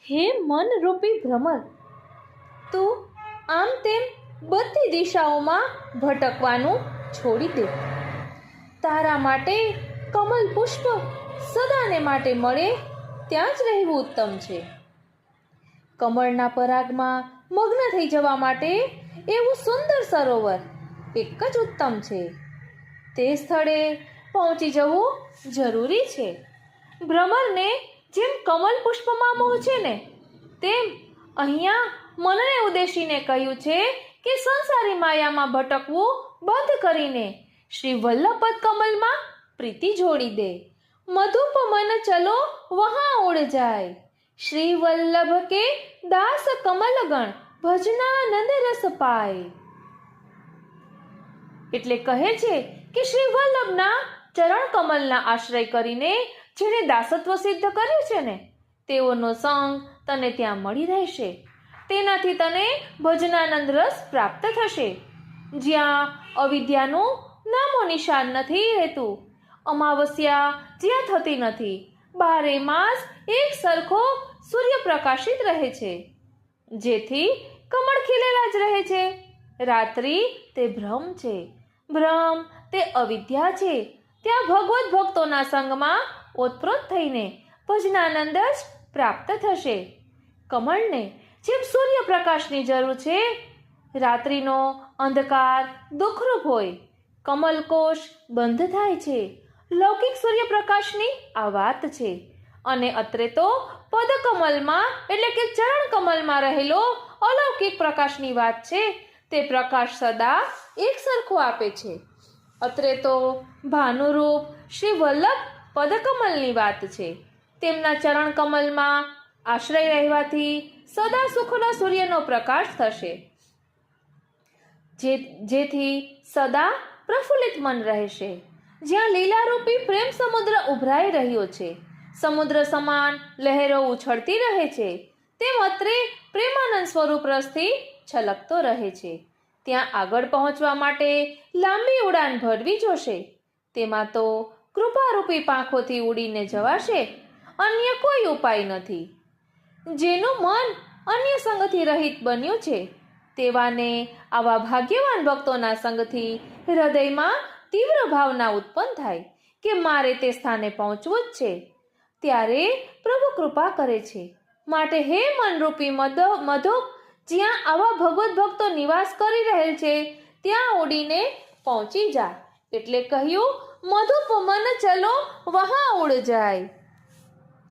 હે મનરૂપી ભ્રમર, તું આમ તેમ બધી દિશાઓમાં ભટકવાનું છોડી દે. તારા માટે કમલ પુષ્પ સદાને માટે મળે ત્યાં જ રહેવું ઉત્તમ છે. કમળના પરાગમાં મગ્ન થઈ જવા માટે એવું સુંદર સરોવર એક જ ઉત્તમ છે. તે સ્થળે પહોંચી જવું જરૂરી છે. ભ્રમરને જેમ કમલ પુષ્પમાં મોહ છે ને, તેમ અહીંયા મનને ઉદ્દેશીને કહ્યું છે કે સંસારી માયામાં ભટકવું બંધ કરીને શ્રી વલ્લભપદ કમલમાં પ્રીતિ જોડી દે. મધુપ મન ચલો વહાં ઉડ જાય, શ્રી વલ્લભ કે દાસ કમલગણ ભજના નંદ રસ પાય. એટલે કહે છે કે શ્રી વલ્લભના ચરણ કમલના આશ્રય કરીને જેણે દાસત્વ સિદ્ધ કર્યું છે ને, તેઓનો સંગ તને ત્યાં મળી રહેશે. તેનાથી તને ભજનાનંદ રસ પ્રાપ્ત થશે. જ્યાં અવિદ્યાનું નામો નિશાન નથી રહેતું, અમાવસ્યા જ્યાં થતી નથી, 12 માસ એક સરખો સૂર્ય પ્રકાશિત રહે છે, જેથી કમળ ખીલેલા જ રહે છે. રાત્રિ તે ભ્રમ છે, ભ્રમ તે અવિદ્યા છે. ત્યાં ભગવત ભક્તોના સંગમાં ઓતપ્રોત થઈને ભજનાનંદ જ પ્રાપ્ત થશે. કમળને જેમ સૂર્યપ્રકાશની જરૂર છે, રાત્રિનો અંધકાર દુઃખરૂપ હોય, કમલકોશ બંધ થાય છે. લૌકિક સૂર્યપ્રકાશની આ વાત છે. અને અત્રે તો પદકમલમાં એટલે કે ચરણ કમલમાં રહેલો અલૌકિક પ્રકાશની વાત છે. તે પ્રકાશ સદા એક સરખો આપે છે. અત્રે તો ભાનુરૂપ શ્રી વલ્લભ પદકમલની વાત છે. તેમના ચરણ કમલમાં આશ્રય રહેવાથી સદા સુખના સૂર્યનો પ્રકાશ થશે, જેથી સદા પ્રફુલ્લિત મન રહેશે. જ્યાં લીલારૂપી પ્રેમ સમુદ્ર ઉભરાઈ રહ્યો છે, સમુદ્ર સમાન લહેરો ઉછળતી રહે છે, તેમ અત્રે પ્રેમાનંદ સ્વરૂપ રસથી છલકતો રહે છે. ત્યાં આગળ પહોંચવા માટે લાંબી ઉડાન ભરવી જોશે. તેમાં તો કૃપારૂપી પાંખોથી ઉડીને જવાશે, અન્ય કોઈ ઉપાય નથી. જેનું મન અન્ય સંગથી રહિત બન્યું છે, તેવાને આવા ભાગ્યવાન ભક્તોના સંગથી હૃદયમાં તીવ્ર ભાવના ઉત્પન્ન થાય કે મારે તે સ્થાને પહોંચવું જ છે. ત્યારે પ્રભુ કૃપા કરે છે. માટે હે મનરૂપી મધુપ, જ્યાં આવા ભગવત ભક્તો નિવાસ કરી રહેલ છે, ત્યાં ઉડીને પહોંચી જા. એટલે કહ્યું, મધુપ મન ચલો વહાં ઉડ જાય.